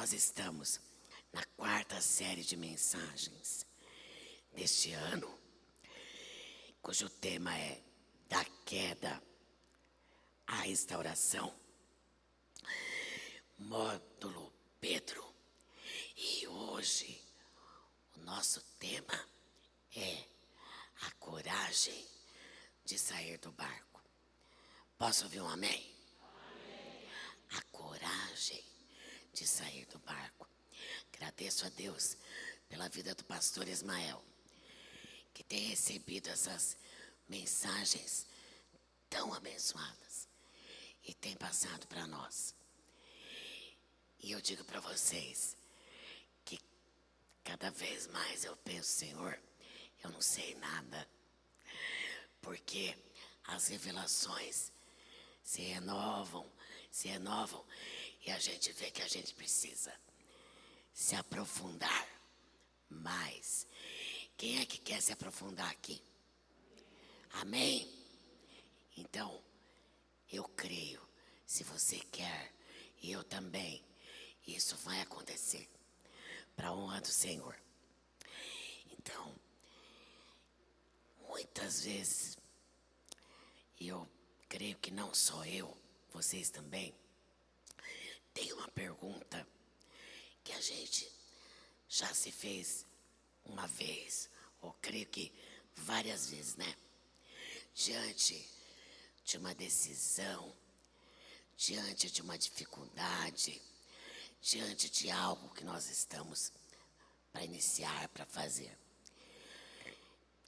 Nós estamos na quarta série de mensagens deste ano, cujo tema é da queda à restauração, módulo Pedro. E hoje o nosso tema é a coragem de sair do barco. Posso ouvir um amém? Amém. A coragem de sair do barco. Agradeço a Deus pela vida do pastor Ismael, que tem recebido essas mensagens tão abençoadas e tem passado para nós. E eu digo para vocês que cada vez mais eu penso, Senhor, eu não sei nada, porque as revelações se renovam, e a gente vê que a gente precisa se aprofundar mais. Quem é que quer se aprofundar aqui? Amém? Então, eu creio, se você quer, e eu também, isso vai acontecer, para a honra do Senhor. Então, muitas vezes, e eu creio que não só eu, vocês também, tem uma pergunta que a gente já se fez uma vez, ou creio que várias vezes, né? Diante de uma decisão, diante de uma dificuldade, diante de algo que nós estamos para iniciar, para fazer.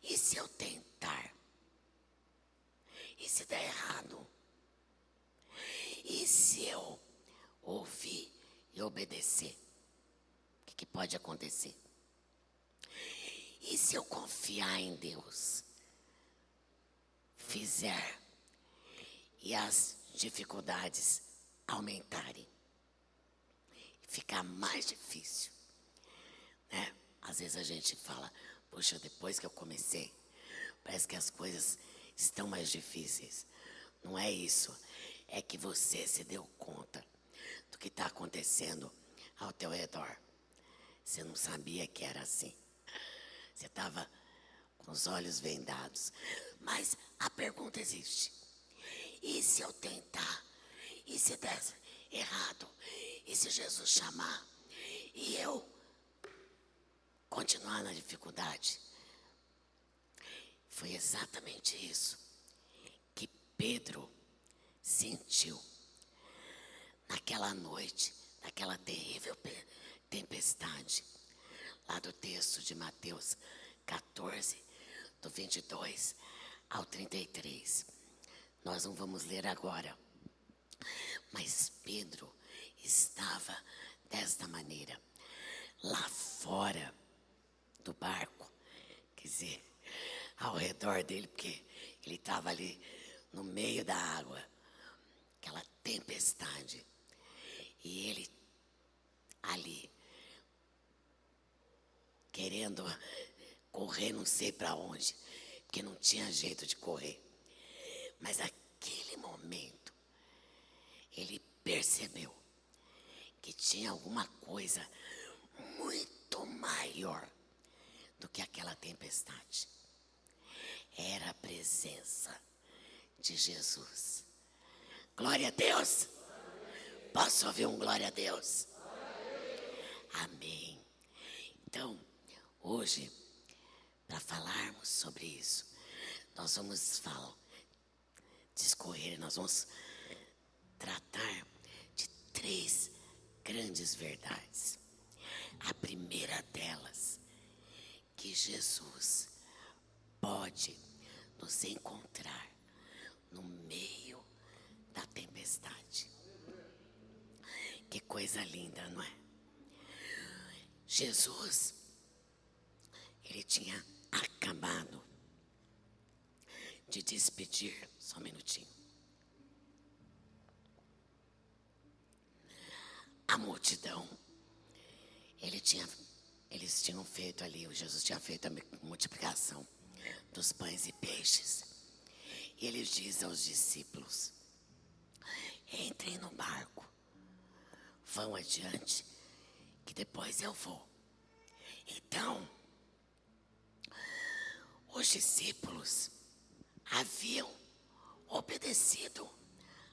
E se eu tentar? E se der errado? E se eu ouvir e obedecer? O que pode acontecer? E se eu confiar em Deus, fizer e as dificuldades aumentarem, ficar mais difícil, né? Às vezes a gente fala, poxa, depois que eu comecei, parece que as coisas estão mais difíceis. Não é isso, é que você se deu conta do que está acontecendo ao teu redor. Você não sabia que era assim. Você estava com os olhos vendados. Mas a pergunta existe. E se eu tentar? E se der errado? E se Jesus chamar? E eu continuar na dificuldade? Foi exatamente isso que Pedro sentiu naquela noite, naquela terrível tempestade, lá do texto de Mateus 14, do 22 ao 33. Nós não vamos ler agora, mas Pedro estava desta maneira, lá fora do barco, quer dizer, ao redor dele, porque ele estava ali no meio da água, aquela tempestade, e ele ali, querendo correr não sei para onde, porque não tinha jeito de correr. Mas naquele momento, ele percebeu que tinha alguma coisa muito maior do que aquela tempestade. Era a presença de Jesus. Glória a Deus! Posso ouvir um glória a Deus? Amém. Então, hoje, para falarmos sobre isso, nós vamos discorrer, nós vamos tratar de 3 grandes verdades. A primeira delas, que Jesus pode nos encontrar no meio da tempestade. Que coisa linda, não é? Jesus, ele tinha acabado de despedir, só um minutinho, a multidão. Eles tinham feito ali, o Jesus tinha feito a multiplicação dos pães e peixes. E ele diz aos discípulos: entrem no barco, vão adiante que depois eu vou. Então, os discípulos haviam obedecido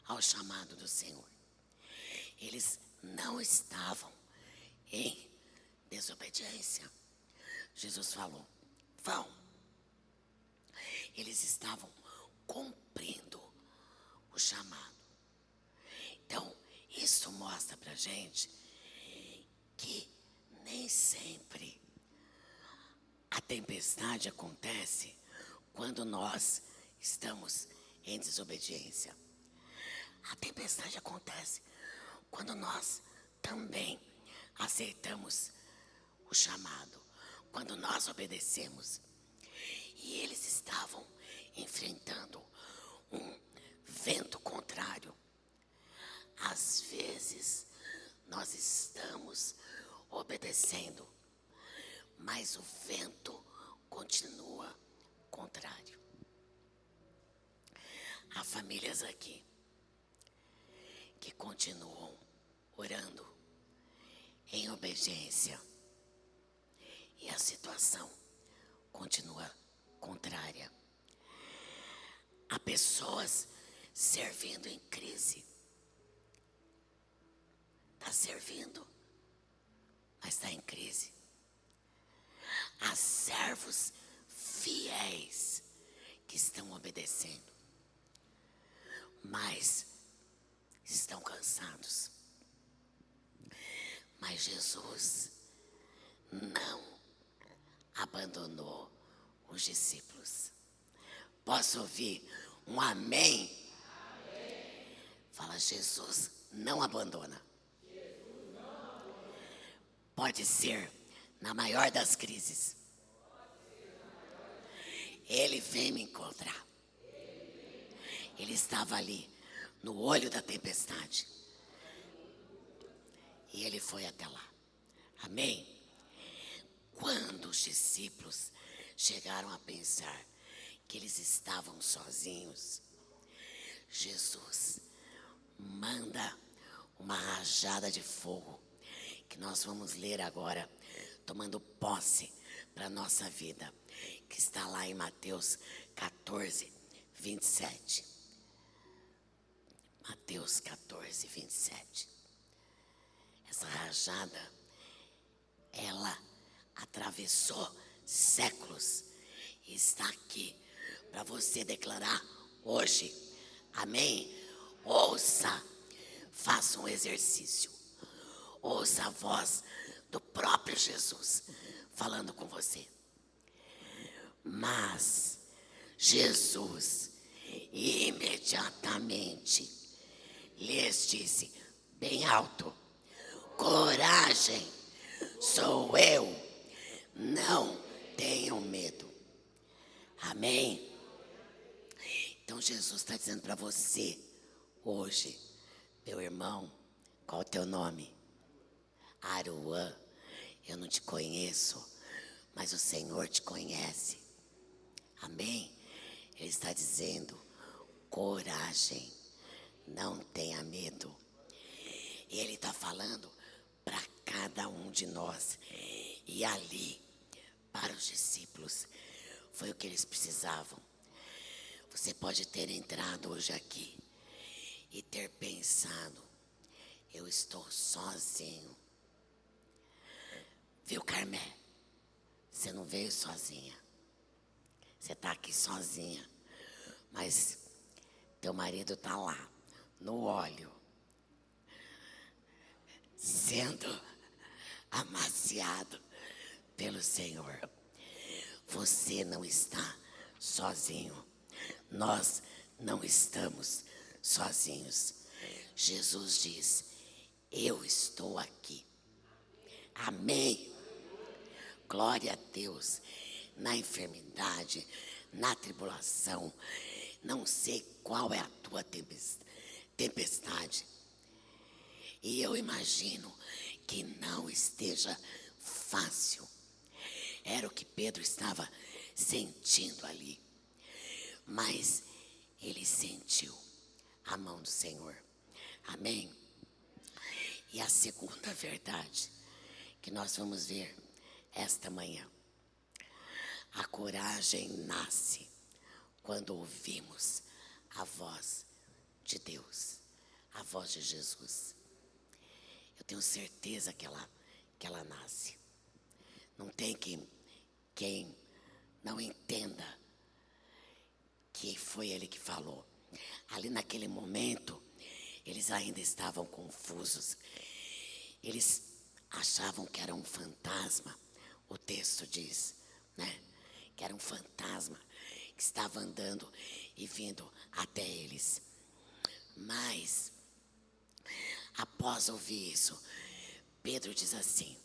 ao chamado do Senhor. Eles não estavam em desobediência. Jesus falou: vão. Eles estavam cumprindo o chamado. Então, isso mostra pra gente que nem sempre a tempestade acontece quando nós estamos em desobediência. A tempestade acontece quando nós também aceitamos o chamado, quando nós obedecemos. E eles estavam enfrentando um vento contrário. Às vezes, nós estamos obedecendo, mas o vento continua contrário. Há famílias aqui que continuam orando em obediência e a situação continua contrária. Há pessoas servindo em crise. Está servindo, mas está em crise. Há servos fiéis que estão obedecendo, mas estão cansados. Mas Jesus não abandonou os discípulos. Posso ouvir um amém? Amém. Fala: Jesus não abandona. Pode ser na maior das crises. Ele vem me encontrar. Ele estava ali no olho da tempestade. E ele foi até lá. Amém? Quando os discípulos chegaram a pensar que eles estavam sozinhos, Jesus manda uma rajada de fogo, que nós vamos ler agora, tomando posse para a nossa vida, que está lá em Mateus 14, 27. Mateus 14, 27. Essa rajada, ela atravessou séculos e está aqui para você declarar hoje. Amém? Ouça, faça um exercício. Ouça a voz do próprio Jesus falando com você. Mas Jesus imediatamente lhes disse bem alto: coragem, sou eu, não tenham medo. Amém? Então Jesus está dizendo para você hoje: meu irmão, qual o teu nome? Aruã. Eu não te conheço, mas o Senhor te conhece. Amém? Ele está dizendo: coragem, não tenha medo. E Ele está falando para cada um de nós. E ali, para os discípulos, foi o que eles precisavam. Você pode ter entrado hoje aqui e ter pensado: eu estou sozinho. Viu, Carmé? Você não veio sozinha. Você está aqui sozinha. Mas teu marido está lá, no óleo, sendo amaciado pelo Senhor. Você não está sozinho. Nós não estamos sozinhos. Jesus diz: eu estou aqui. Amém? Glória a Deus. Na enfermidade, na tribulação, não sei qual é a tua tempestade. E eu imagino que não esteja fácil. Era o que Pedro estava sentindo ali. Mas ele sentiu a mão do Senhor. Amém? E a segunda verdade que nós vamos ver esta manhã. A coragem nasce quando ouvimos a voz de Deus, a voz de Jesus. Eu tenho certeza que ela nasce. Não tem quem não entenda que foi Ele que falou. Ali naquele momento, eles ainda estavam confusos. Eles achavam que era um fantasma. O texto diz, né? Que era um fantasma que estava andando e vindo até eles. Mas, após ouvir isso, Pedro diz assim: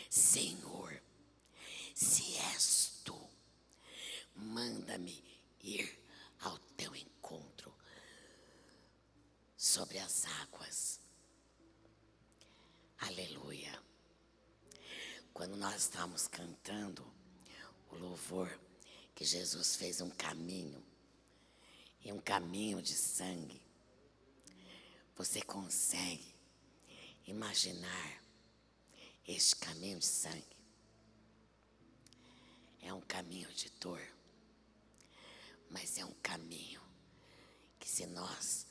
Senhor, se és tu, manda-me ir ao teu encontro sobre as águas. Aleluia. Quando nós estávamos cantando o louvor, que Jesus fez um caminho, e um caminho de sangue, você consegue imaginar este caminho de sangue? É um caminho de dor, mas é um caminho que, se nós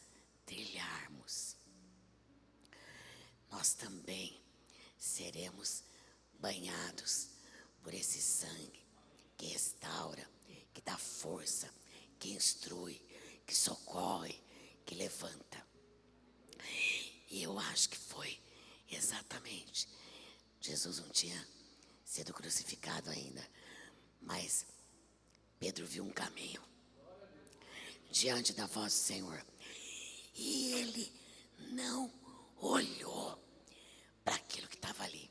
trilharmos, nós também seremos banhados por esse sangue que restaura, que dá força, que instrui, que socorre, que levanta. E eu acho que foi exatamente. Jesus não tinha sido crucificado ainda, mas Pedro viu um caminho diante da voz do Senhor. E ele não olhou para aquilo que estava ali,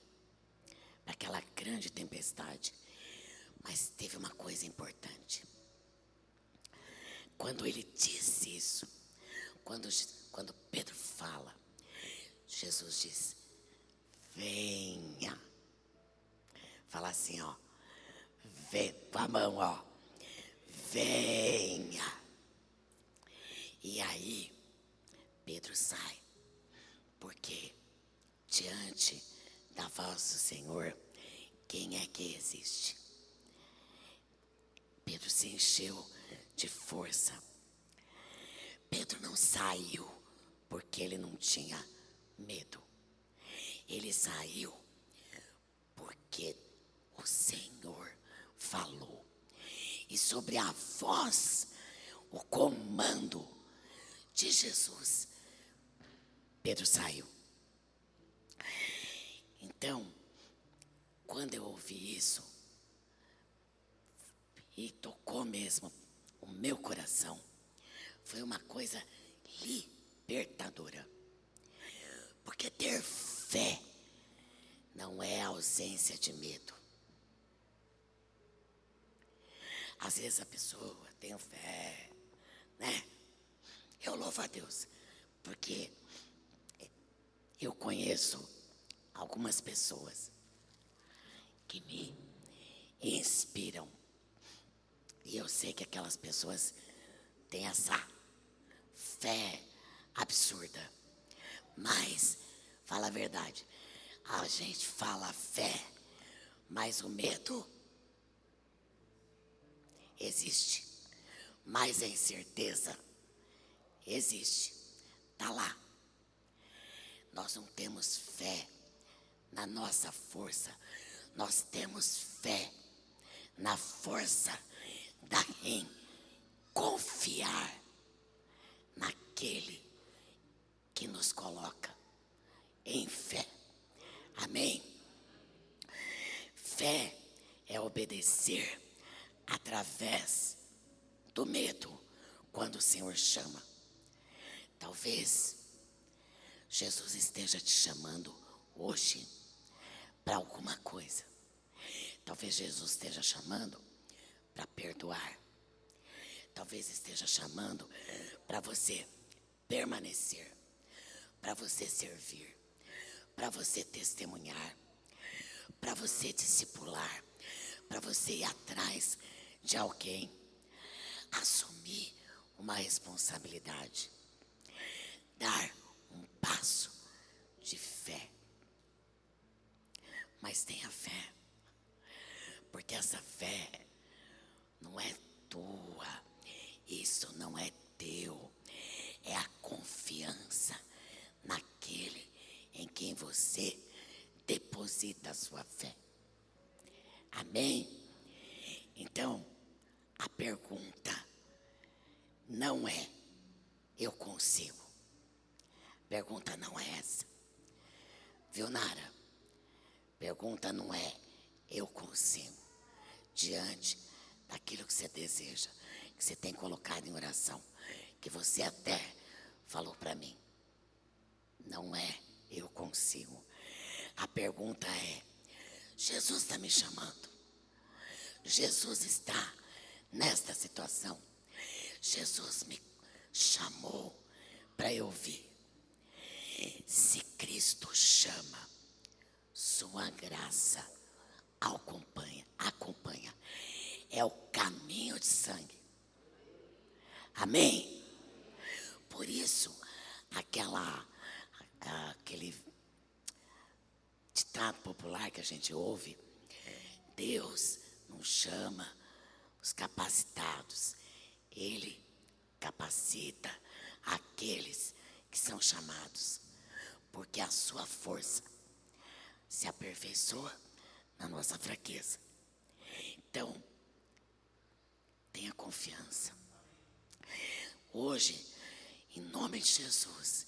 para aquela grande tempestade. Mas teve uma coisa importante. Quando ele disse isso, quando Pedro fala, Jesus diz: venha. Fala assim, ó. Vem com a mão, ó. Venha. E aí, Pedro sai. Porque diante da voz do Senhor, quem é que existe? Pedro se encheu de força. Pedro não saiu porque ele não tinha medo. Ele saiu porque o Senhor falou. E sobre a voz, o comando de Jesus, Pedro saiu. Então, quando eu ouvi isso, e tocou mesmo o meu coração, foi uma coisa libertadora. Porque ter fé não é ausência de medo. Às vezes a pessoa tem fé, né? Eu louvo a Deus, porque eu conheço algumas pessoas que me inspiram. E eu sei que aquelas pessoas têm essa fé absurda. Mas, fala a verdade, a gente fala fé, mas o medo existe. Mas a incerteza existe. Está lá. Nós não temos fé na nossa força. Nós temos fé na força em confiar naquele que nos coloca em fé. Amém? Fé é obedecer através do medo quando o Senhor chama. Talvez Jesus esteja te chamando hoje para alguma coisa. Talvez Jesus esteja chamando para perdoar. Talvez esteja chamando para você permanecer, para você servir, para você testemunhar, para você discipular, para você ir atrás de alguém, assumir uma responsabilidade, dar um passo de fé. Mas tenha fé, porque essa fé não é tua, isso não é teu, é a confiança naquele em quem você deposita a sua fé. Amém? Então, a pergunta não é eu consigo. A pergunta não é essa. Viu, Nara? Pergunta não é eu consigo. Diante daquilo que você deseja, que você tem colocado em oração, que você até falou para mim. Não é eu consigo. A pergunta é: Jesus está me chamando. Jesus está nesta situação. Jesus me chamou para eu vir. Se Cristo chama, sua graça acompanha. É o caminho de sangue. Amém? Por isso, aquele ditado popular que a gente ouve, Deus não chama os capacitados, Ele capacita aqueles que são chamados, porque a sua força se aperfeiçoa na nossa fraqueza. Então, tenha confiança. Hoje, em nome de Jesus,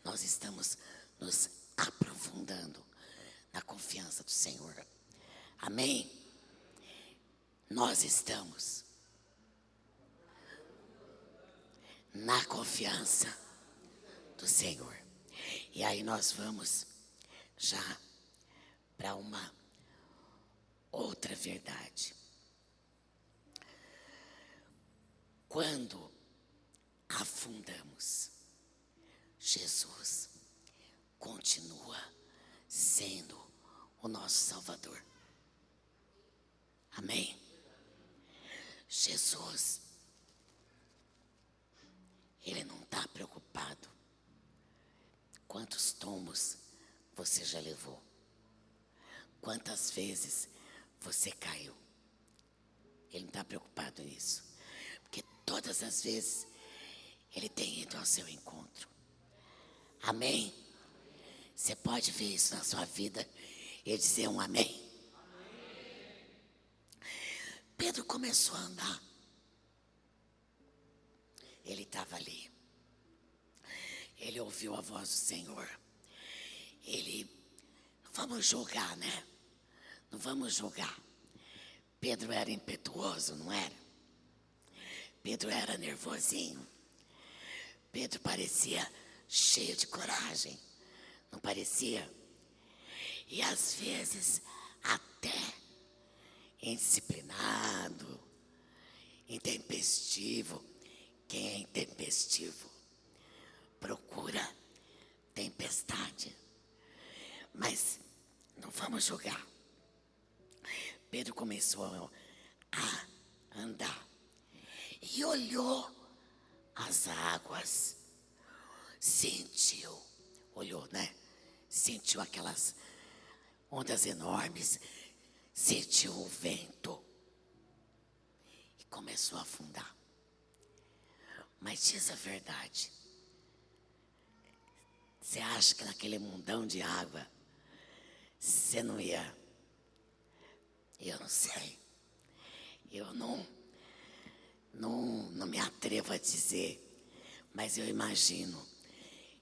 nós estamos nos aprofundando na confiança do Senhor. Amém? Nós estamos na confiança do Senhor. E aí nós vamos já para uma outra verdade. Quando afundamos, Jesus continua sendo o nosso Salvador. Amém? Jesus, Ele não está preocupado quantos tombos você já levou, quantas vezes você caiu. Ele não está preocupado nisso, porque todas as vezes Ele tem ido ao seu encontro. Amém? Você pode ver isso na sua vida e dizer um amém? Pedro começou a andar. Ele estava ali. Ele ouviu a voz do Senhor. Não vamos julgar, né? Não vamos julgar. Pedro era impetuoso, não era? Pedro era nervosinho. Pedro parecia cheio de coragem, não parecia? E às vezes até indisciplinado, intempestivo. Quem é intempestivo procura tempestade. Mas não vamos julgar. Pedro começou a andar e olhou as águas, olhou, né? Sentiu aquelas ondas enormes, sentiu o vento e começou a afundar. Mas diz a verdade, você acha que naquele mundão de água você não ia? Eu não sei. Eu não me atrevo a dizer, mas eu imagino.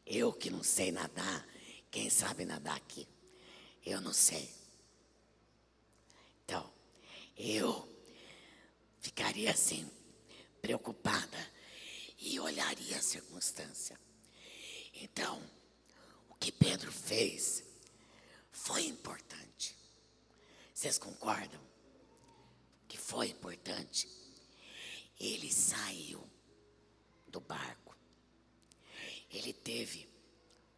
Eu que não sei nadar, quem sabe nadar aqui? Eu não sei. Então, eu ficaria assim, preocupada e olharia a circunstância. Então, o que Pedro fez foi importante. Vocês concordam que foi importante? Ele saiu do barco. Ele teve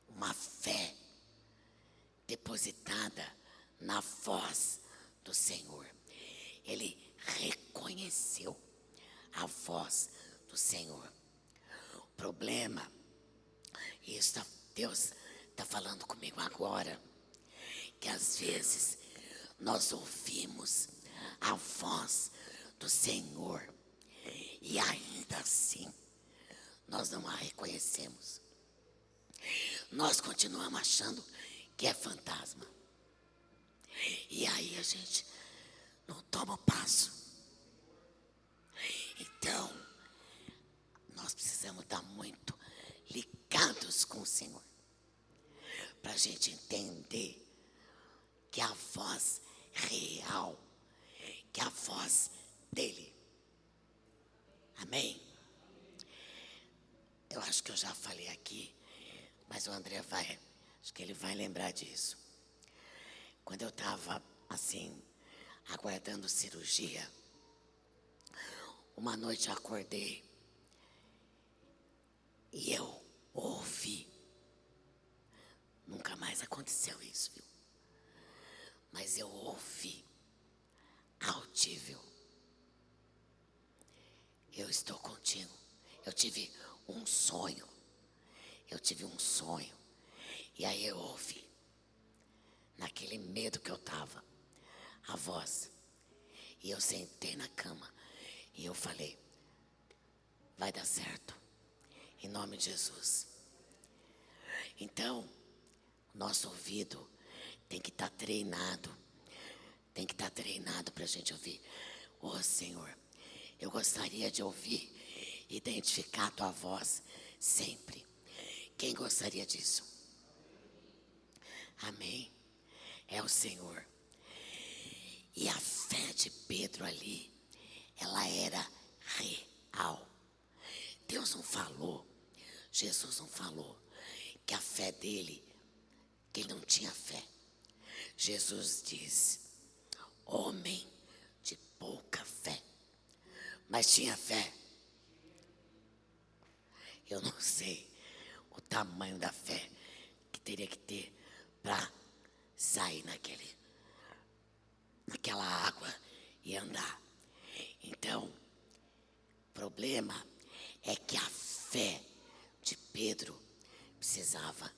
uma fé depositada na voz do Senhor. Ele reconheceu a voz do Senhor. O problema, Deus está falando comigo agora, que às vezes nós ouvimos a voz do Senhor e ainda assim nós não a reconhecemos. Nós continuamos achando que é fantasma. E aí a gente não toma o passo. Então, nós precisamos estar muito ligados com o Senhor, para a gente entender que a voz real, que a voz dele. Amém? Eu acho que eu já falei aqui, mas o André acho que ele vai lembrar disso. Quando eu estava assim, aguardando cirurgia, uma noite eu acordei e eu ouvi. Nunca mais aconteceu isso, viu? Mas eu ouvi audível: eu estou contigo. Eu tive um sonho. E aí eu ouvi, naquele medo que eu estava, a voz. E eu sentei na cama e eu falei: vai dar certo, em nome de Jesus. Então, nosso ouvido tem que estar treinado. Tem que estar treinado para a gente ouvir. Ô Senhor, eu gostaria de ouvir, identificar a tua voz sempre. Quem gostaria disso? Amém? É o Senhor. E a fé de Pedro ali, ela era real. Deus não falou, Jesus não falou que a fé dele, que ele não tinha fé. Jesus diz: homem de pouca fé. Mas tinha fé. Eu não sei o tamanho da fé que teria que ter para sair naquela água e andar. Então, o problema é que a fé de Pedro precisava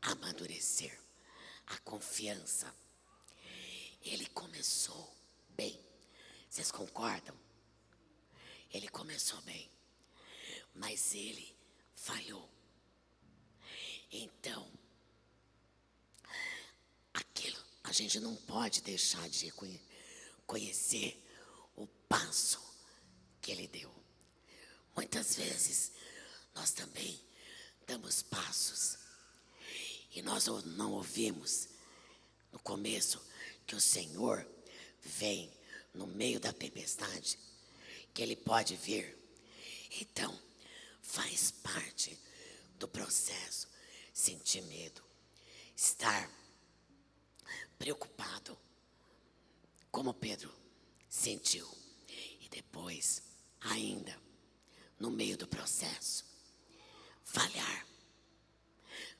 amadurecer. A confiança. Ele começou bem. Vocês concordam? Ele começou bem, mas ele falhou. Então, aquilo, a gente não pode deixar de conhecer o passo que ele deu. Muitas vezes, nós também damos passos e nós não ouvimos no começo que o Senhor vem no meio da tempestade, que ele pode vir. Então, faz parte do processo sentir medo, estar preocupado, como Pedro sentiu. E depois, ainda, no meio do processo, falhar.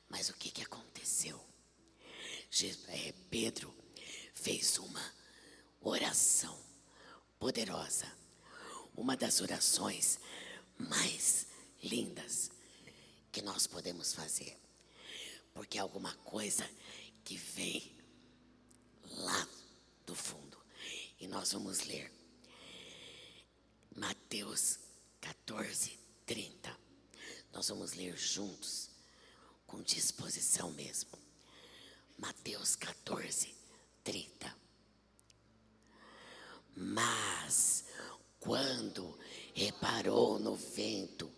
Mas o que aconteceu? Pedro fez uma oração poderosa, uma das orações mais lindas que nós podemos fazer, porque é alguma coisa que vem lá do fundo. E nós vamos ler Mateus 14:30. Nós vamos ler juntos, com disposição mesmo. Mateus 14:30. Mas quando reparou no vento,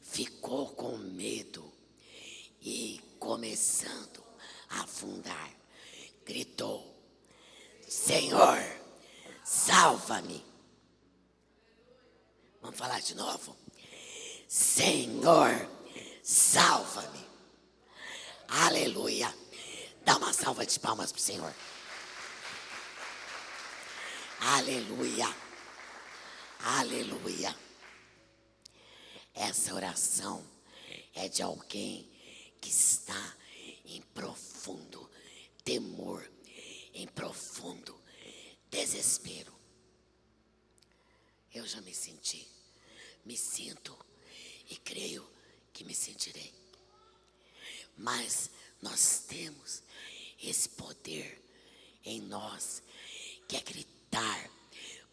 ficou com medo e, começando a afundar, gritou: Senhor, salva-me. Vamos falar de novo? Senhor, salva-me. Aleluia. Dá uma salva de palmas para o Senhor. Aleluia. Aleluia. Essa oração é de alguém que está em profundo temor, em profundo desespero. Eu já me sinto e creio que me sentirei. Mas nós temos esse poder em nós, que é gritar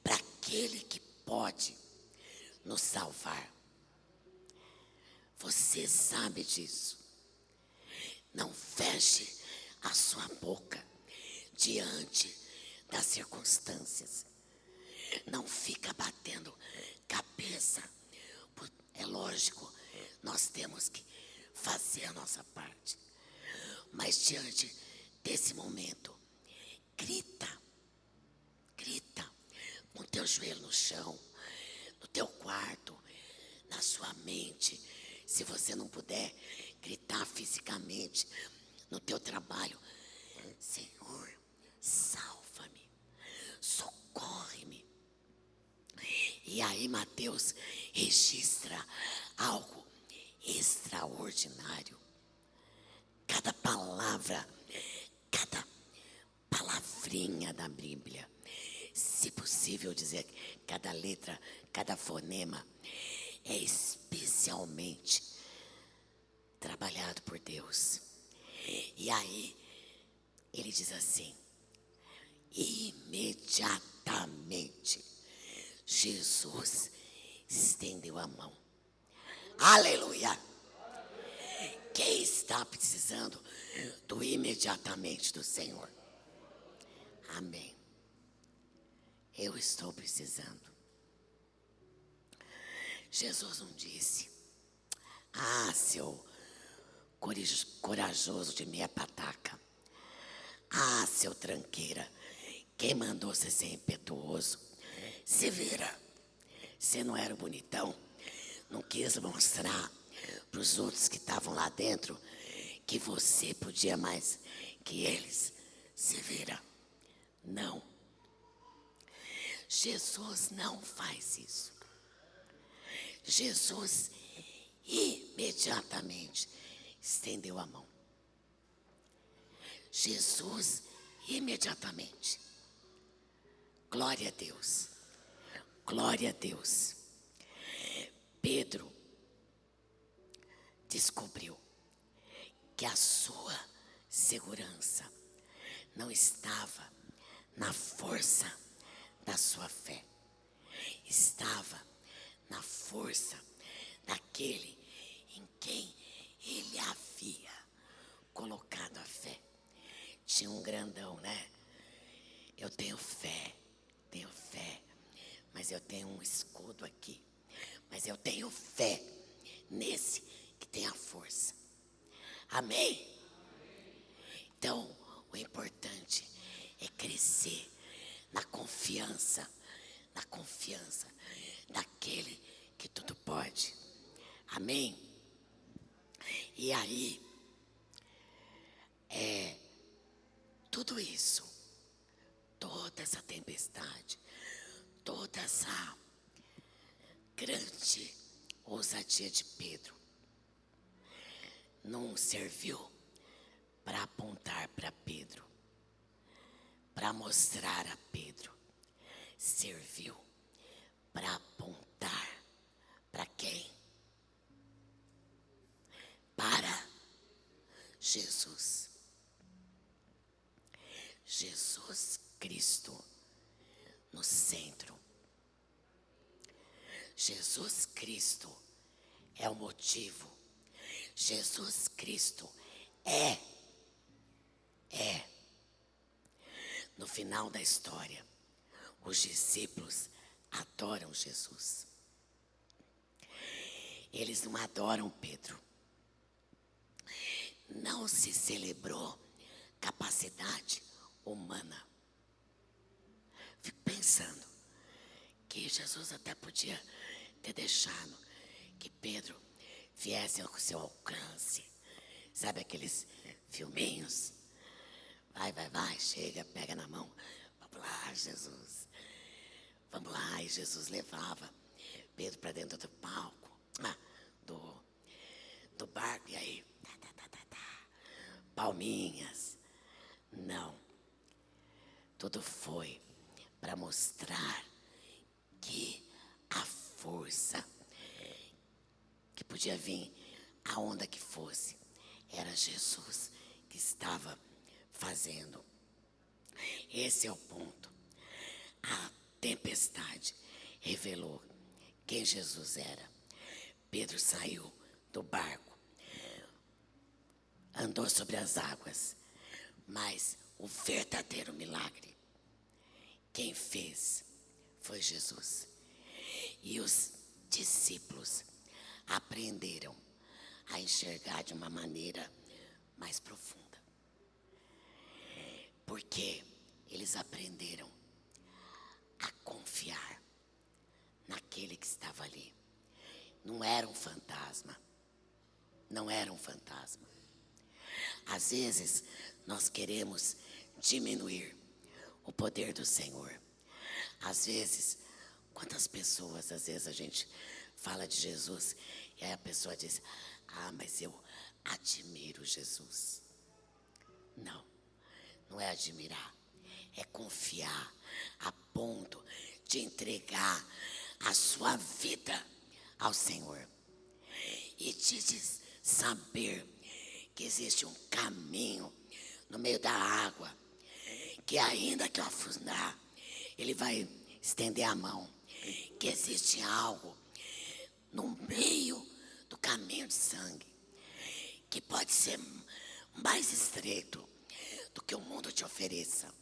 para aquele que pode nos salvar. Você sabe disso. Não feche a sua boca diante das circunstâncias. Não fica batendo cabeça. É lógico, nós temos que fazer a nossa parte. Mas diante desse momento, grita com o teu joelho no chão, no teu quarto, na sua mente. Se você não puder gritar fisicamente, no teu trabalho, Senhor, salva-me, socorre-me. E aí Mateus registra algo extraordinário. Cada palavra, cada palavrinha da Bíblia, se possível dizer, cada letra, cada fonema, é especialmente trabalhado por Deus. E aí, ele diz assim: imediatamente, Jesus estendeu a mão. Aleluia! Quem está precisando do imediatamente do Senhor? Amém. Eu estou precisando. Jesus não disse: ah, seu corajoso de meia pataca. Ah, seu tranqueira. Quem mandou você ser impetuoso? Se vira. Você não era o bonitão? Não quis mostrar para os outros que estavam lá dentro que você podia mais que eles? Se vira. Não. Jesus não faz isso. Jesus imediatamente estendeu a mão. Jesus imediatamente. Glória a Deus. Glória a Deus. Pedro descobriu que a sua segurança não estava na força da sua fé. Estava na força daquele em quem ele havia colocado a fé. Tinha um grandão, né? Eu tenho fé, mas eu tenho um escudo aqui. Mas eu tenho fé nesse que tem a força. Amém? Então, o importante é crescer na confiança daquele que tudo pode. Amém? E aí, tudo isso, toda essa tempestade, toda essa grande ousadia de Pedro, não serviu para apontar para Pedro, para mostrar a Pedro. Serviu para apontar para quem? Para Jesus. Jesus Cristo no centro. Jesus Cristo é o motivo. Jesus Cristo é. No final da história, os discípulos adoram Jesus. Eles não adoram Pedro. Não se celebrou capacidade humana. Fico pensando que Jesus até podia ter deixado que Pedro viesse ao seu alcance. Sabe aqueles filminhos? Vai, chega, pega na mão. Vamos lá, Jesus. Vamos lá, e Jesus levava Pedro para dentro do palco, do barco, e aí, palminhas. Não. Tudo foi para mostrar que a força que podia vir, a onda que fosse, era Jesus que estava fazendo. Esse é o ponto. A tempestade revelou quem Jesus era. Pedro saiu do barco, andou sobre as águas, mas o verdadeiro milagre, quem fez foi Jesus. E os discípulos aprenderam a enxergar de uma maneira mais profunda, porque eles aprenderam a confiar naquele que estava ali. Não era um fantasma. Não era um fantasma. Às vezes, nós queremos diminuir o poder do Senhor. Às vezes, quantas pessoas, às vezes a gente fala de Jesus e aí a pessoa diz: ah, mas eu admiro Jesus. Não, não é admirar, é confiar a ponto de entregar a sua vida ao Senhor e de saber que existe um caminho no meio da água, que ainda que eu afundar, Ele vai estender a mão, que existe algo no meio do caminho de sangue, que pode ser mais estreito do que o mundo te ofereça,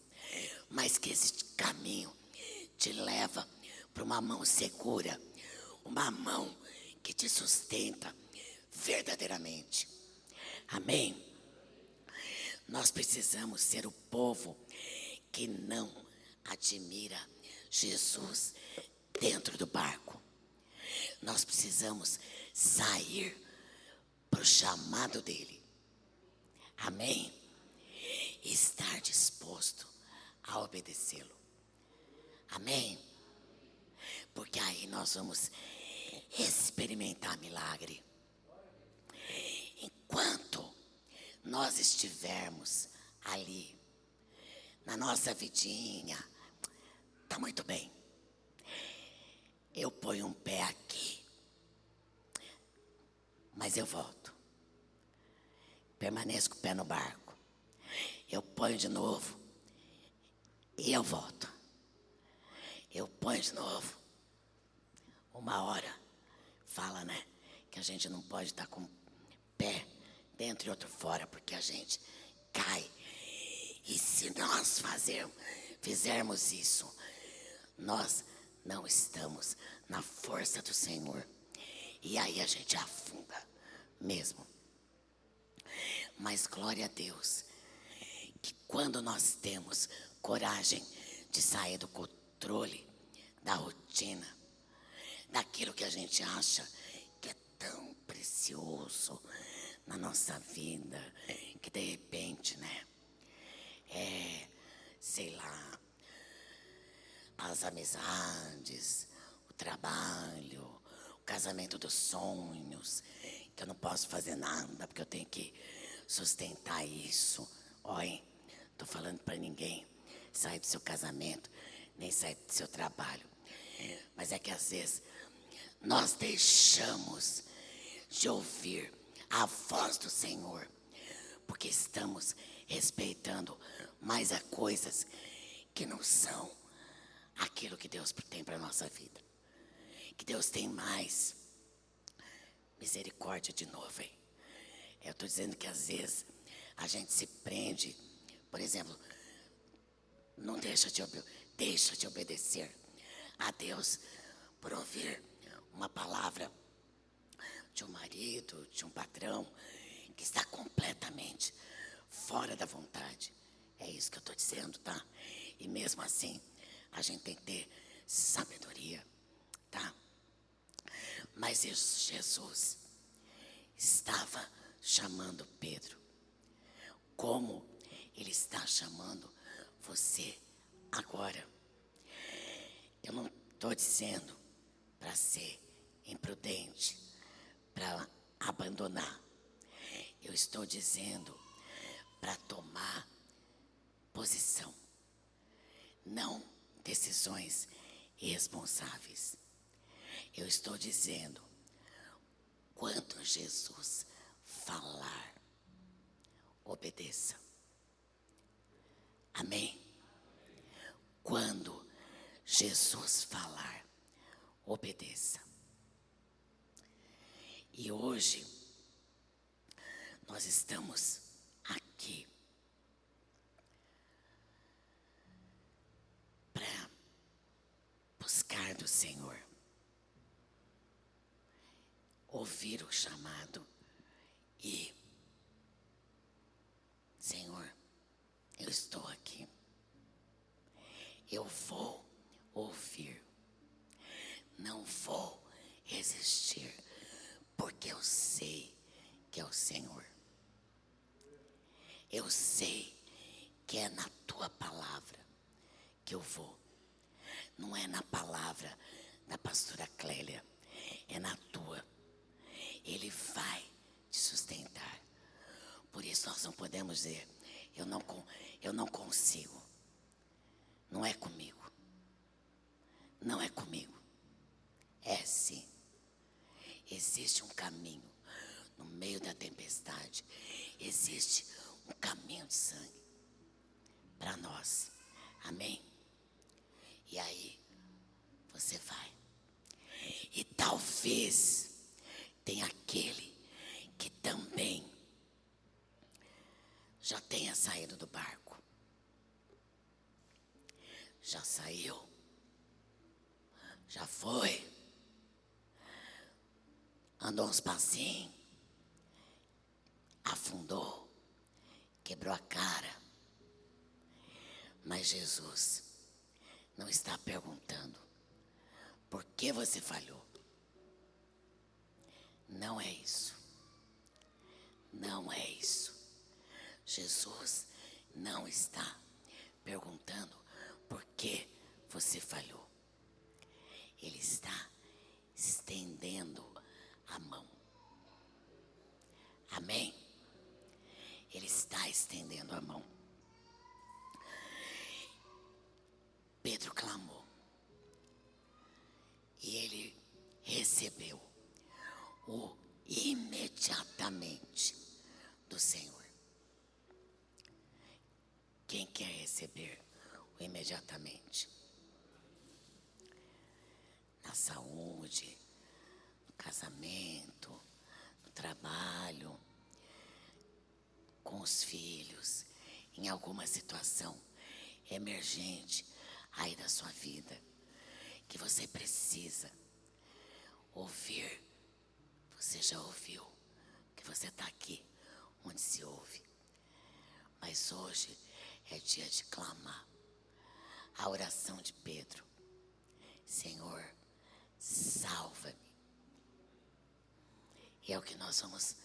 mas que esse caminho te leva para uma mão segura, uma mão que te sustenta verdadeiramente. Amém? Nós precisamos ser o povo que não admira Jesus dentro do barco. Nós precisamos sair para o chamado dele. Amém? E estar disposto a obedecê-lo. Amém? Porque aí nós vamos experimentar milagre. Enquanto nós estivermos ali, na nossa vidinha, tá muito bem. Eu ponho um pé aqui, mas eu volto. Permaneço com o pé no barco. Eu ponho de novo e eu volto. Eu ponho de novo. Uma hora, fala, né, que a gente não pode estar com o pé dentro e outro fora, porque a gente cai. E se nós fizermos isso, nós não estamos na força do Senhor. E aí a gente afunda mesmo. Mas glória a Deus, que quando nós temos coragem de sair do controle, da rotina, daquilo que a gente acha que é tão precioso na nossa vida, que de repente, né, sei lá, as amizades, o trabalho, o casamento dos sonhos, que eu não posso fazer nada porque eu tenho que sustentar isso. Olha, tô falando para ninguém sair do seu casamento, nem sair do seu trabalho. Mas é que às vezes nós deixamos de ouvir a voz do Senhor, porque estamos respeitando mais a coisas que não são aquilo que Deus tem para a nossa vida. Que Deus tem mais. Misericórdia de novo, hein? Eu estou dizendo que às vezes a gente se prende, por exemplo, não deixa de obedecer a Deus por ouvir uma palavra de um marido, de um patrão, que está completamente fora da vontade. É isso que eu estou dizendo, tá? E mesmo assim, a gente tem que ter sabedoria, tá? Mas Jesus estava chamando Pedro, como Ele está chamando você agora. Eu não estou dizendo para ser imprudente, para abandonar. Eu estou dizendo para tomar posição, não decisões irresponsáveis. Eu estou dizendo, quando Jesus falar, obedeça. Amém? Jesus falar, obedeça. E hoje nós estamos aqui para buscar do Senhor, ouvir o chamado e, Senhor, eu estou aqui, eu vou ouvir, não vou resistir, porque eu sei que é o Senhor. Eu sei que é na tua palavra que eu vou. Não é na palavra da pastora Clélia, é na tua. Ele vai te sustentar. Por isso nós não podemos dizer, eu não consigo. Não é comigo. Não é comigo. É sim. Existe um caminho no meio da tempestade. Existe um caminho de sangue para nós. Amém? E aí você vai. E talvez tenha aquele que também já tenha saído do barco. Já saiu. Já foi. Andou uns passinhos. Afundou. Quebrou a cara. Mas Jesus não está perguntando por que você falhou. Não é isso. Não é isso. Jesus não está perguntando por que você falhou. Ele está estendendo a mão. Amém? Ele está estendendo a mão. Pedro clamou. E ele recebeu o imediatamente do Senhor. Quem quer receber o imediatamente? Na saúde, no casamento, no trabalho, com os filhos, em alguma situação emergente aí da sua vida, que você precisa ouvir. Você já ouviu, que você está aqui, onde se ouve. Mas hoje é dia de clamar a oração de Pedro. Senhor, salva-me. E é o que nós vamos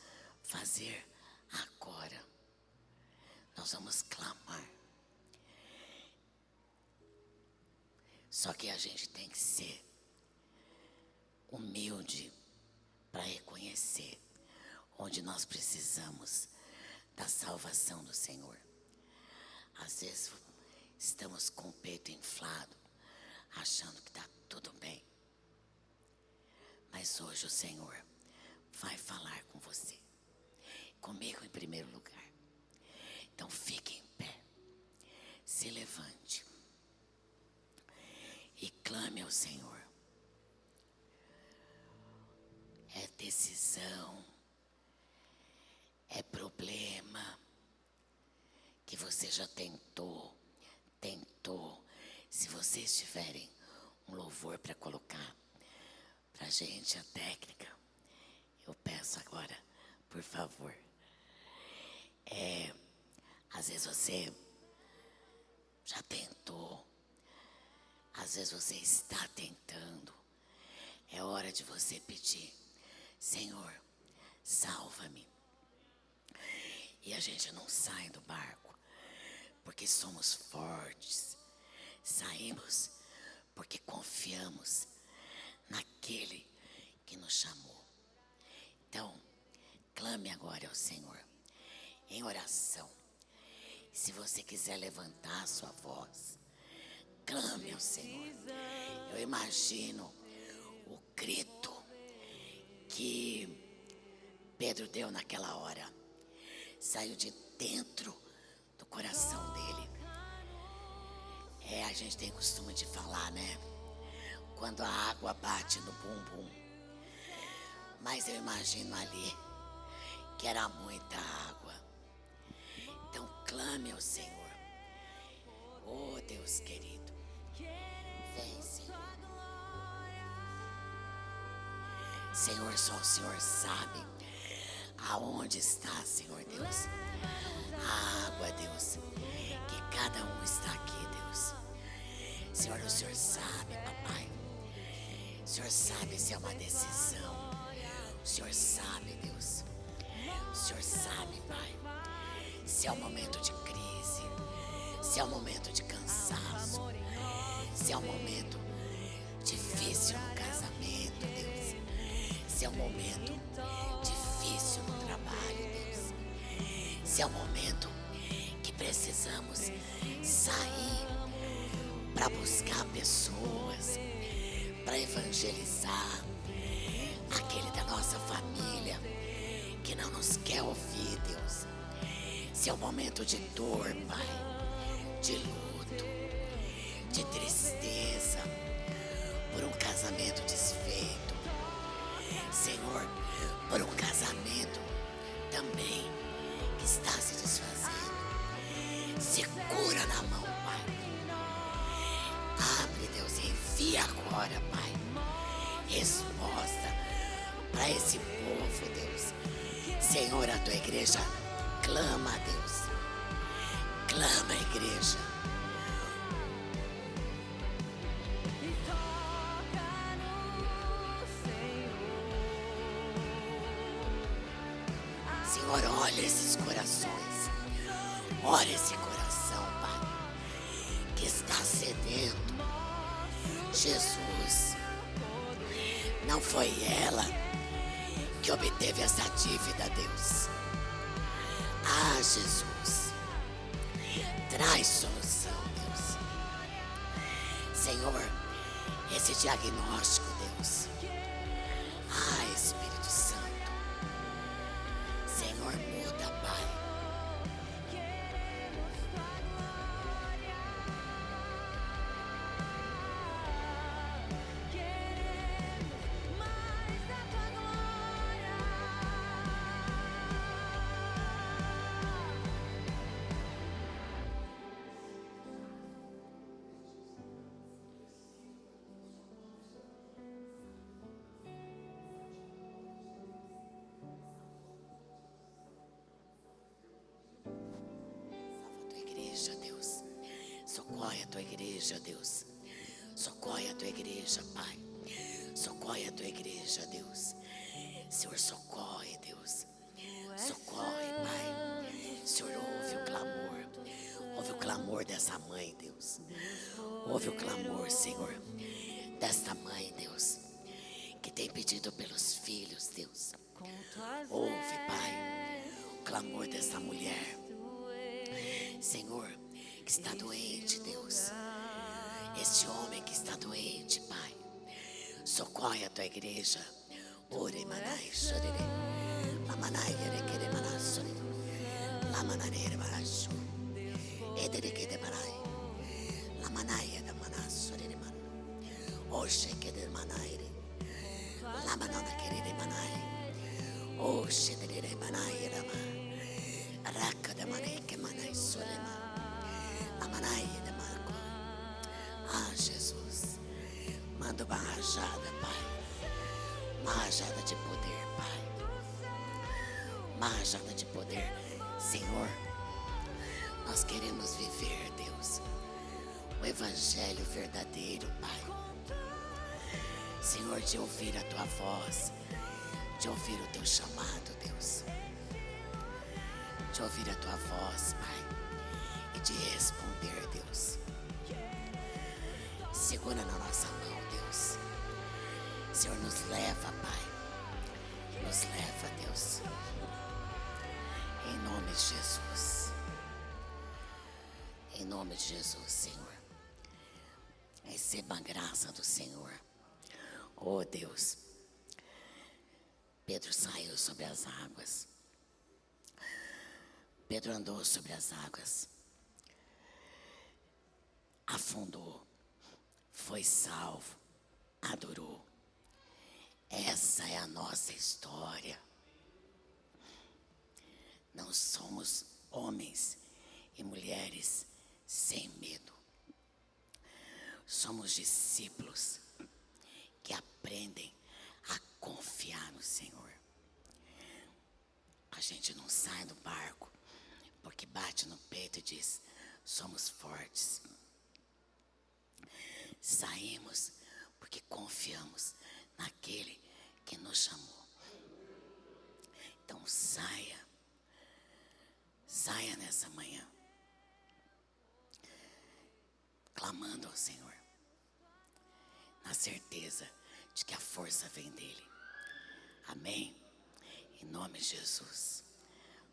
fazer agora. Nós vamos clamar. Só que a gente tem que ser humilde para reconhecer onde nós precisamos da salvação do Senhor. Às vezes estamos com o peito inflado, achando que está tudo bem. Mas hoje o Senhor vai falar com você. Comigo em primeiro lugar. Então fique em pé. Se levante. E clame ao Senhor. É decisão. É problema. Que você já tentou. Se vocês tiverem um louvor para colocar pra gente, a técnica, eu peço agora, por favor. Às vezes você já tentou, às vezes você está tentando. É hora de você pedir, Senhor, salva-me. E a gente não sai do barco porque somos fortes. Saímos porque confiamos naquele que nos chamou. Então, clame agora ao Senhor em oração. Se você quiser levantar a sua voz, clame ao Senhor. Eu imagino o grito que Pedro deu naquela hora. Saiu de dentro do coração dele. É A gente tem costume de falar, né? Quando a água bate no bumbum. Mas eu imagino ali que era muita água. Então clame ao Senhor. Oh Deus querido, vem Senhor. Senhor, só o Senhor sabe aonde está, Senhor Deus, a água, Deus, que cada um está aqui, Deus. Senhor, o Senhor sabe, papai. O Senhor sabe se é uma decisão. O Senhor sabe, Deus. O Senhor sabe, Pai, se é um momento de crise, se é um momento de cansaço, se é um momento difícil no casamento, Deus, se é um momento difícil no trabalho, Deus, se é um momento que precisamos sair para buscar pessoas, para evangelizar aquele da nossa família que não nos quer ouvir, Deus. Se é um momento de dor, Pai, de luto, de tristeza, por um casamento desfeito, Senhor, por um casamento também que está se desfazendo, segura na mão, Pai. Abre, Deus, e envia agora, Pai, resposta para esse povo, Deus. Senhor, a tua igreja clama a Deus, clama a igreja. Senhor, olha esses corações, olha esse coração, Pai, que está sedento. Jesus, não foi ela que obteve essa dívida, Deus. Ah, Jesus, traz solução, Deus. Senhor, esse diagnóstico, Deus. Ah, Espírito Santo. Senhor, muda, Pai. Socorre a tua igreja, Deus. Socorre a tua igreja, Pai. Socorre a tua igreja, Deus. Senhor, socorre, Deus. Socorre, Pai. Senhor, ouve o clamor. Ouve o clamor dessa mãe, Deus. Ouve o clamor, Senhor, desta mãe, Deus, que tem pedido pelos filhos, Deus. Ouve, Pai, o clamor dessa mulher, Senhor, que está doente, Deus. Este homem que está doente, Pai. Socorre a tua igreja. Ore manai shorere. Lamanai erekere manasore. Lamanare manasu. Edereke de manai. Lamanai de manasore man. Oshe que de manaire. Lamanana querere manai. Oshe de manai rama. Raka de manai que manai solema. Lamanai de marco. Ah, Jesus, manda uma rajada, Pai. Uma rajada de poder, Pai. Uma rajada de poder. Senhor, nós queremos viver, Deus, o evangelho verdadeiro, Pai. Senhor, de ouvir a tua voz, de ouvir o teu chamado, Deus. De ouvir a tua voz, Pai, e de responder, Deus. Segura na nossa mão, Deus. Senhor, nos leva, Pai. Nos leva, Deus. Em nome de Jesus. Em nome de Jesus, Senhor. Receba a graça do Senhor. Oh, Deus. Pedro saiu sobre as águas. Pedro andou sobre as águas. A afundou, foi salvo, adorou. Essa é a nossa história. Não somos homens e mulheres sem medo. Somos discípulos que aprendem a confiar no Senhor. A gente não sai do barco porque bate no peito e diz: somos fortes. Saímos porque confiamos naquele que nos chamou. Então saia nessa manhã, clamando ao Senhor, na certeza de que a força vem dele. Amém? Em nome de Jesus.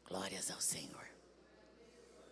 Glórias ao Senhor.